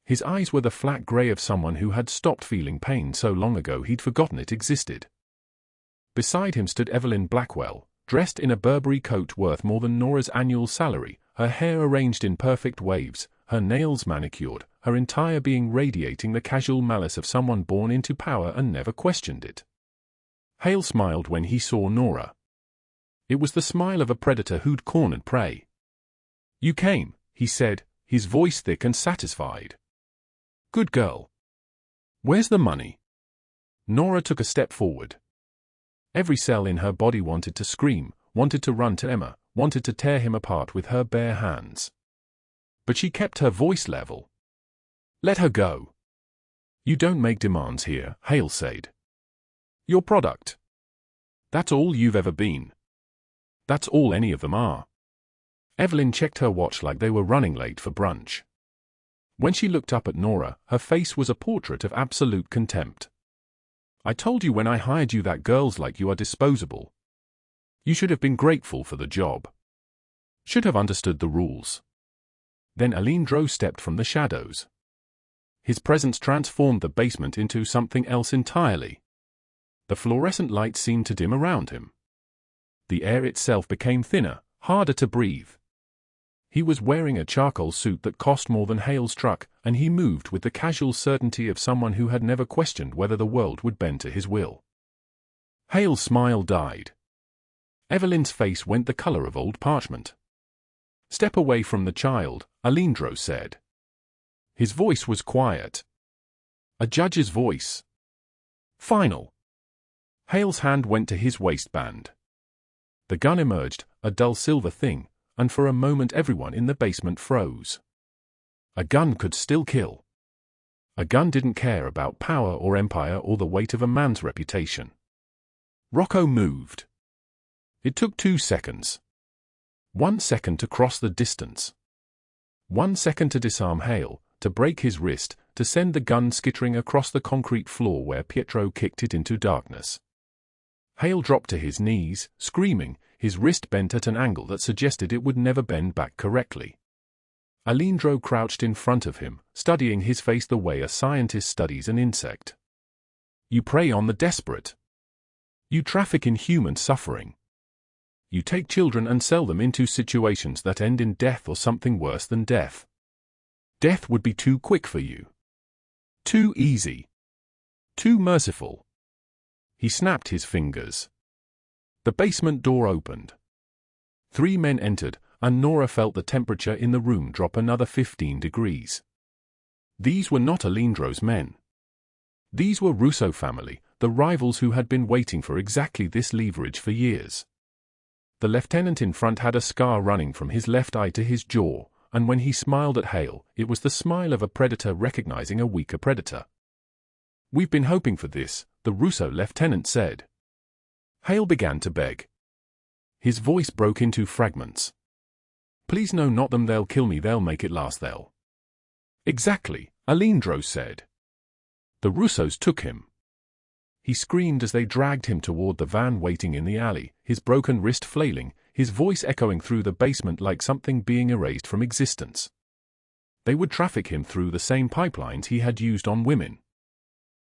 His eyes were the flat grey of someone who had stopped feeling pain so long ago he'd forgotten it existed. Beside him stood Evelyn Blackwell, dressed in a Burberry coat worth more than Nora's annual salary, her hair arranged in perfect waves, her nails manicured, her entire being radiating the casual malice of someone born into power and never questioned it. Hale smiled when he saw Nora. It was the smile of a predator who'd cornered prey. "You came," he said, his voice thick and satisfied. "Good girl. Where's the money?" Nora took a step forward. Every cell in her body wanted to scream, wanted to run to Emma, wanted to tear him apart with her bare hands. But she kept her voice level. "Let her go. You don't make demands here," Hale said. "Your product. That's all you've ever been. That's all any of them are." Evelyn checked her watch like they were running late for brunch. When she looked up at Nora, her face was a portrait of absolute contempt. "I told you when I hired you that girls like you are disposable. You should have been grateful for the job. Should have understood the rules." Then Aleandro stepped from the shadows. His presence transformed the basement into something else entirely. The fluorescent light seemed to dim around him. The air itself became thinner, harder to breathe. He was wearing a charcoal suit that cost more than Hale's truck, and he moved with the casual certainty of someone who had never questioned whether the world would bend to his will. Hale's smile died. Evelyn's face went the color of old parchment. "Step away from the child," Aleandro said. His voice was quiet. A judge's voice. Final. Hale's hand went to his waistband. The gun emerged, a dull silver thing, and for a moment everyone in the basement froze. A gun could still kill. A gun didn't care about power or empire or the weight of a man's reputation. Rocco moved. It took 2 seconds. 1 second to cross the distance. 1 second to disarm Hale, to break his wrist, to send the gun skittering across the concrete floor where Pietro kicked it into darkness. Hale dropped to his knees, screaming, his wrist bent at an angle that suggested it would never bend back correctly. Aleandro crouched in front of him, studying his face the way a scientist studies an insect. "You prey on the desperate. You traffic in human suffering. You take children and sell them into situations that end in death or something worse than death. Death would be too quick for you. Too easy. Too merciful." He snapped his fingers. The basement door opened. 3 men entered, and Nora felt the temperature in the room drop another 15 degrees. These were not Aleandro's men. These were Russo family, the rivals who had been waiting for exactly this leverage for years. The lieutenant in front had a scar running from his left eye to his jaw, and when he smiled at Hale, it was the smile of a predator recognizing a weaker predator. "We've been hoping for this," the Russo lieutenant said. Hale began to beg. His voice broke into fragments. "Please no, not them, they'll kill me, they'll make it last, they'll." "Exactly," Aleandro said. The Russos took him. He screamed as they dragged him toward the van waiting in the alley, his broken wrist flailing, his voice echoing through the basement like something being erased from existence. They would traffic him through the same pipelines he had used on women.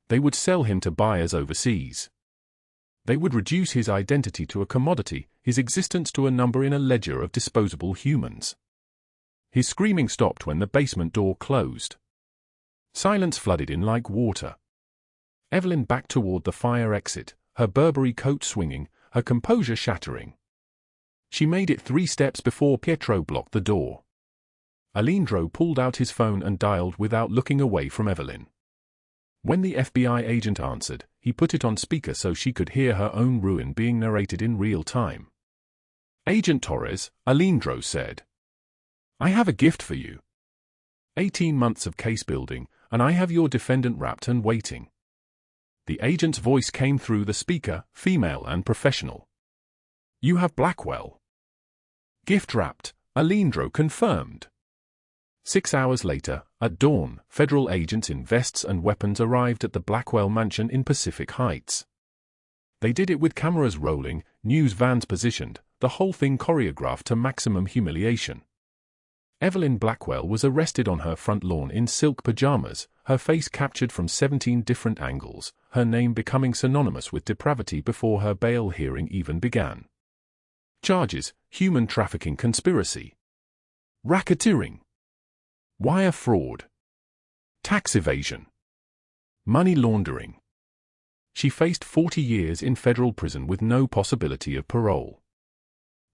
They would sell him to buyers overseas. They would reduce his identity to a commodity, his existence to a number in a ledger of disposable humans. His screaming stopped when the basement door closed. Silence flooded in like water. Evelyn backed toward the fire exit, her Burberry coat swinging, her composure shattering. She made it 3 steps before Pietro blocked the door. Aleandro pulled out his phone and dialed without looking away from Evelyn. When the FBI agent answered, he put it on speaker so she could hear her own ruin being narrated in real time. "Agent Torres," Aleandro said. "I have a gift for you. 18 months of case building, and I have your defendant wrapped and waiting." The agent's voice came through the speaker, female and professional. "You have Blackwell." "Gift wrapped," Aleandro confirmed. 6 hours later, at dawn, federal agents in vests and weapons arrived at the Blackwell mansion in Pacific Heights. They did it with cameras rolling, news vans positioned, the whole thing choreographed to maximum humiliation. Evelyn Blackwell was arrested on her front lawn in silk pajamas, her face captured from 17 different angles, her name becoming synonymous with depravity before her bail hearing even began. Charges: human trafficking conspiracy, racketeering, wire fraud, tax evasion, money laundering. She faced 40 years in federal prison with no possibility of parole.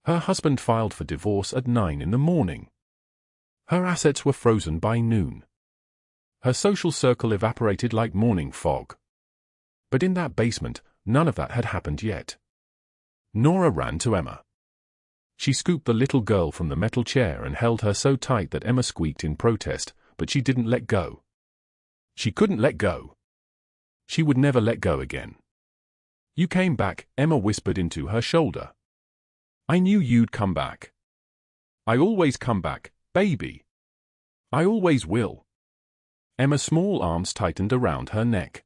Her husband filed for divorce at 9 in the morning. Her assets were frozen by noon. Her social circle evaporated like morning fog. But in that basement, none of that had happened yet. Nora ran to Emma. She scooped the little girl from the metal chair and held her so tight that Emma squeaked in protest, but she didn't let go. She couldn't let go. She would never let go again. "You came back," Emma whispered into her shoulder. "I knew you'd come back. I always come back, baby. I always will." Emma's small arms tightened around her neck.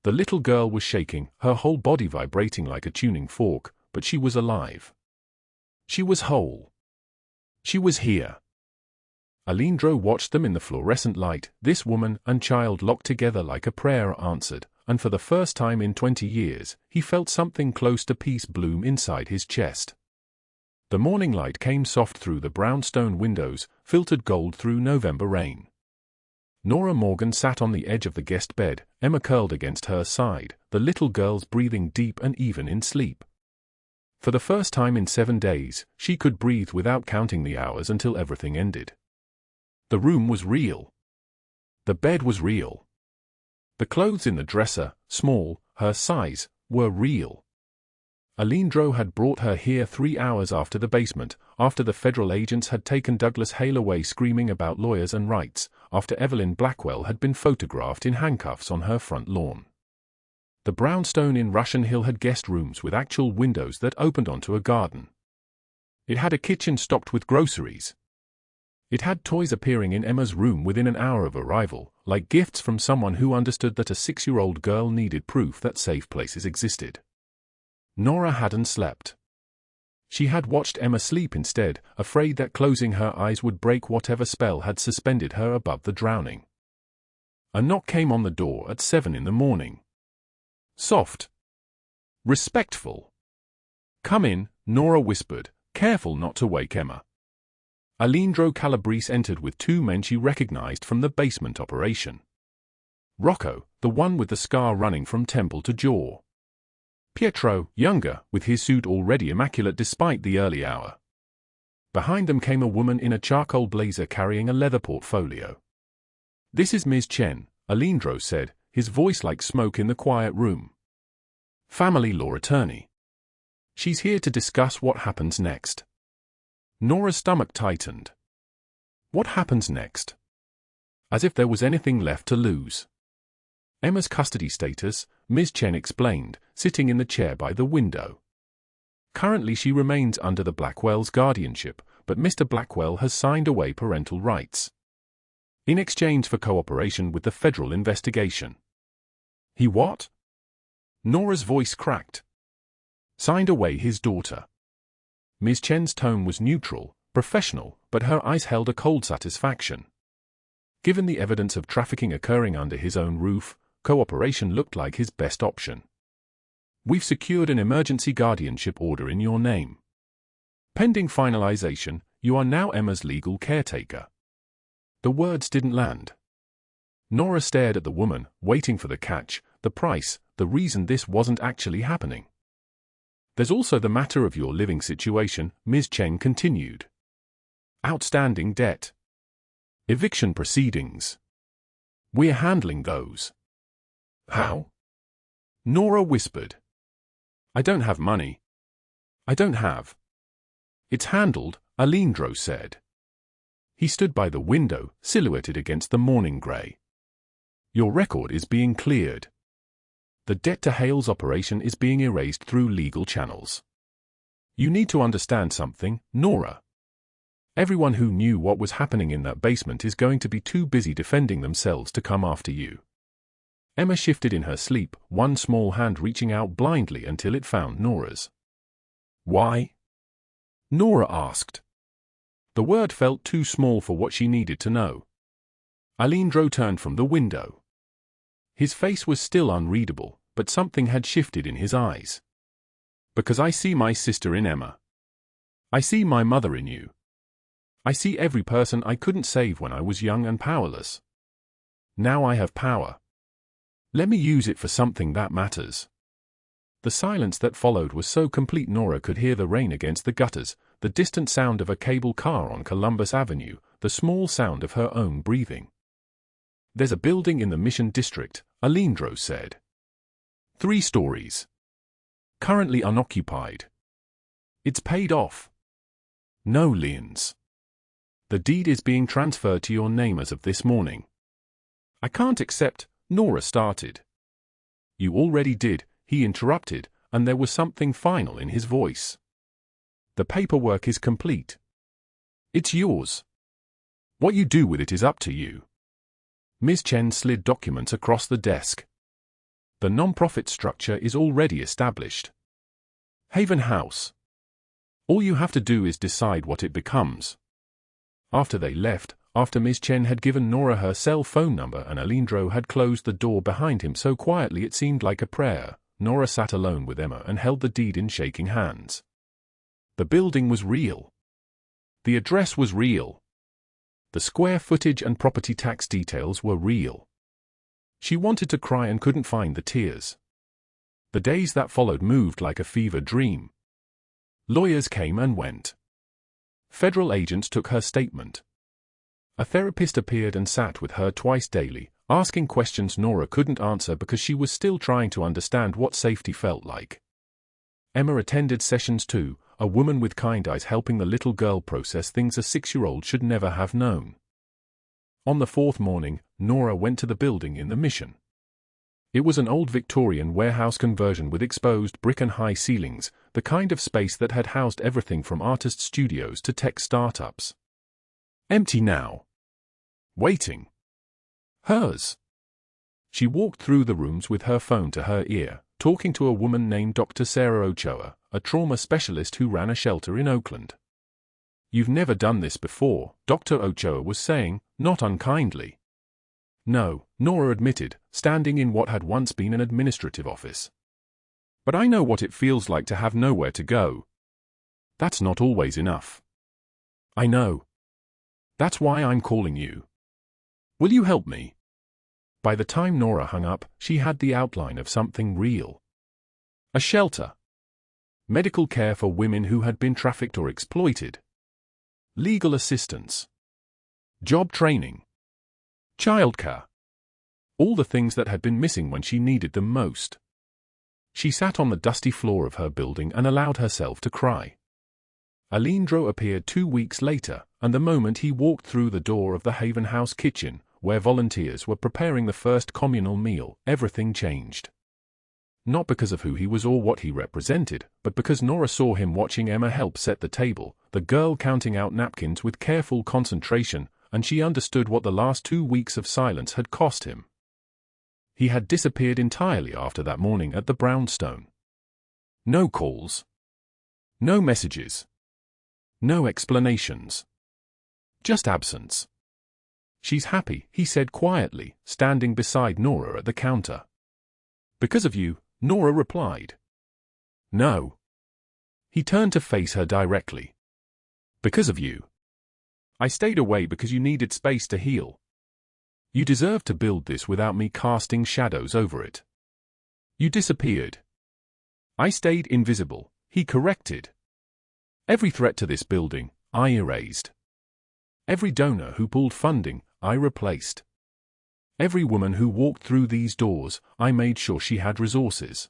The little girl was shaking, her whole body vibrating like a tuning fork, but she was alive. She was whole. She was here. Aleandro watched them in the fluorescent light, this woman and child locked together like a prayer answered, and for the first time in 20 years, he felt something close to peace bloom inside his chest. The morning light came soft through the brownstone windows, filtered gold through November rain. Nora Morgan sat on the edge of the guest bed, Emma curled against her side, the little girls breathing deep and even in sleep. For the first time in 7 days, she could breathe without counting the hours until everything ended. The room was real. The bed was real. The clothes in the dresser, small, her size, were real. Aleandro had brought her here 3 hours after the basement, after the federal agents had taken Douglas Hale away screaming about lawyers and rights, after Evelyn Blackwell had been photographed in handcuffs on her front lawn. The brownstone in Russian Hill had guest rooms with actual windows that opened onto a garden. It had a kitchen stocked with groceries. It had toys appearing in Emma's room within an hour of arrival, like gifts from someone who understood that a 6-year-old girl needed proof that safe places existed. Nora hadn't slept. She had watched Emma sleep instead, afraid that closing her eyes would break whatever spell had suspended her above the drowning. A knock came on the door at 7 in the morning. Soft. Respectful. "Come in," Nora whispered, careful not to wake Emma. Aleandro Calabrese entered with 2 men she recognized from the basement operation. Rocco, the one with the scar running from temple to jaw. Pietro, younger, with his suit already immaculate despite the early hour. Behind them came a woman in a charcoal blazer carrying a leather portfolio. "This is Ms. Chen," Aleandro said, his voice like smoke in the quiet room. "Family law attorney. She's here to discuss what happens next." Nora's stomach tightened. What happens next? As if there was anything left to lose. Emma's custody status, Ms. Chen explained, sitting in the chair by the window. Currently she remains under the Blackwell's guardianship, but Mr. Blackwell has signed away parental rights. In exchange for cooperation with the federal investigation. He what? Nora's voice cracked. Signed away his daughter. Ms. Chen's tone was neutral, professional, but her eyes held a cold satisfaction. Given the evidence of trafficking occurring under his own roof, cooperation looked like his best option. "We've secured an emergency guardianship order in your name. Pending finalization, you are now Emma's legal caretaker." The words didn't land. Nora stared at the woman, waiting for the catch, the price, the reason this wasn't actually happening. "There's also the matter of your living situation," Ms. Chen continued. "Outstanding debt. Eviction proceedings. We're handling those." "How?" Nora whispered. "I don't have money. I don't have." "It's handled," Aleandro said. He stood by the window, silhouetted against the morning grey. "Your record is being cleared. The debt to Hale's operation is being erased through legal channels. You need to understand something, Nora. Everyone who knew what was happening in that basement is going to be too busy defending themselves to come after you." Emma shifted in her sleep, one small hand reaching out blindly until it found Nora's. "Why?" Nora asked. The word felt too small for what she needed to know. Aleandro turned from the window. His face was still unreadable, but something had shifted in his eyes. "Because I see my sister in Emma. I see my mother in you. I see every person I couldn't save when I was young and powerless. Now I have power. Let me use it for something that matters." The silence that followed was so complete Nora could hear the rain against the gutters, the distant sound of a cable car on Columbus Avenue, the small sound of her own breathing. "There's a building in the Mission District," Aleandro said. 3 stories. Currently unoccupied. It's paid off. No liens. The deed is being transferred to your name as of this morning. I can't accept, Nora started. You already did, he interrupted, and there was something final in his voice. The paperwork is complete. It's yours. What you do with it is up to you. Ms. Chen slid documents across the desk. The non-profit structure is already established. Haven House. All you have to do is decide what it becomes. After they left, after Ms. Chen had given Nora her cell phone number and Aleandro had closed the door behind him so quietly it seemed like a prayer, Nora sat alone with Emma and held the deed in shaking hands. The building was real. The address was real. The square footage and property tax details were real. She wanted to cry and couldn't find the tears. The days that followed moved like a fever dream. Lawyers came and went. Federal agents took her statement. A therapist appeared and sat with her twice daily, asking questions Nora couldn't answer because she was still trying to understand what safety felt like. Emma attended sessions too, a woman with kind eyes helping the little girl process things a 6-year-old should never have known. On the 4th morning, Nora went to the building in the Mission. It was an old Victorian warehouse conversion with exposed brick and high ceilings, the kind of space that had housed everything from artist studios to tech startups. Empty now. Waiting. Hers. She walked through the rooms with her phone to her ear, talking to a woman named Dr. Sarah Ochoa, a trauma specialist who ran a shelter in Oakland. You've never done this before, Dr. Ochoa was saying, not unkindly. No, Nora admitted, standing in what had once been an administrative office. But I know what it feels like to have nowhere to go. That's not always enough. I know. That's why I'm calling you. Will you help me? By the time Nora hung up, she had the outline of something real. A shelter. Medical care for women who had been trafficked or exploited. Legal assistance. Job training. Childcare. All the things that had been missing when she needed them most. She sat on the dusty floor of her building and allowed herself to cry. Aleandro appeared 2 weeks later, and the moment he walked through the door of the Haven House kitchen, where volunteers were preparing the first communal meal, everything changed. Not because of who he was or what he represented, but because Nora saw him watching Emma help set the table, the girl counting out napkins with careful concentration, and she understood what the last 2 weeks of silence had cost him. He had disappeared entirely after that morning at the brownstone. No calls. No messages. No explanations. Just absence. She's happy, he said quietly, standing beside Nora at the counter. Because of you, Nora replied. No. He turned to face her directly. Because of you. I stayed away because you needed space to heal. You deserved to build this without me casting shadows over it. You disappeared. I stayed invisible, he corrected. Every threat to this building, I erased. Every donor who pulled funding, I replaced. Every woman who walked through these doors, I made sure she had resources.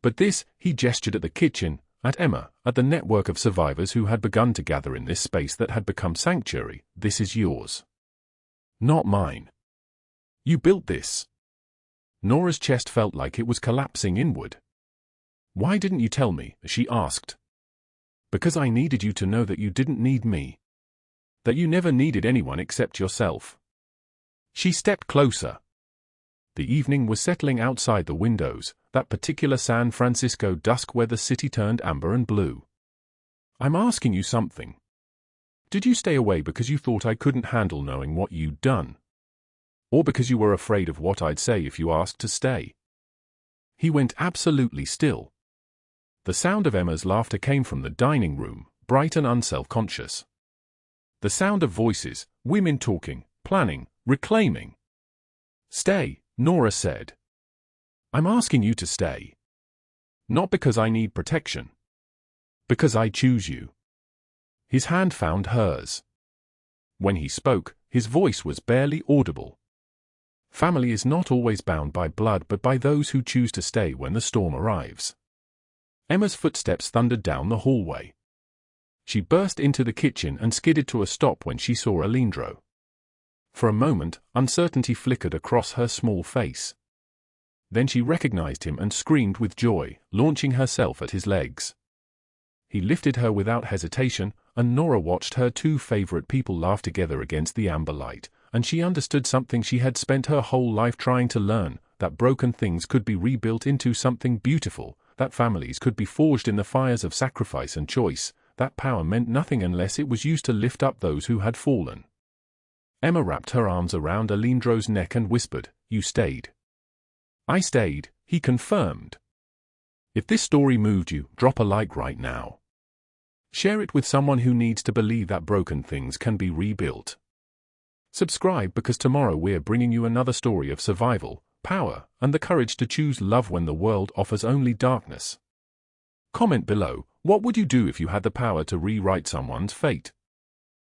But this, he gestured at the kitchen, at Emma, at the network of survivors who had begun to gather in this space that had become sanctuary, this is yours. Not mine. You built this. Nora's chest felt like it was collapsing inward. Why didn't you tell me? She asked. Because I needed you to know that you didn't need me. That you never needed anyone except yourself. She stepped closer. The evening was settling outside the windows, that particular San Francisco dusk where the city turned amber and blue. I'm asking you something. Did you stay away because you thought I couldn't handle knowing what you'd done? Or because you were afraid of what I'd say if you asked to stay? He went absolutely still. The sound of Emma's laughter came from the dining room, bright and unself-conscious. The sound of voices, women talking, planning, reclaiming. Stay, Nora said. I'm asking you to stay. Not because I need protection. Because I choose you. His hand found hers. When he spoke, his voice was barely audible. Family is not always bound by blood but by those who choose to stay when the storm arrives. Emma's footsteps thundered down the hallway. She burst into the kitchen and skidded to a stop when she saw Aleandro. For a moment, uncertainty flickered across her small face. Then she recognized him and screamed with joy, launching herself at his legs. He lifted her without hesitation, and Nora watched her two favorite people laugh together against the amber light, and she understood something she had spent her whole life trying to learn, that broken things could be rebuilt into something beautiful, that families could be forged in the fires of sacrifice and choice, that power meant nothing unless it was used to lift up those who had fallen. Emma wrapped her arms around Aleandro's neck and whispered, "You stayed." "I stayed," he confirmed. If this story moved you, drop a like right now. Share it with someone who needs to believe that broken things can be rebuilt. Subscribe because tomorrow we're bringing you another story of survival, power, and the courage to choose love when the world offers only darkness. Comment below, what would you do if you had the power to rewrite someone's fate?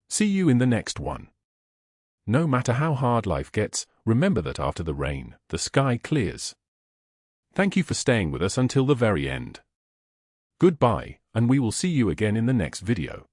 See you in the next one. No matter how hard life gets, remember that after the rain, the sky clears. Thank you for staying with us until the very end. Goodbye, and we will see you again in the next video.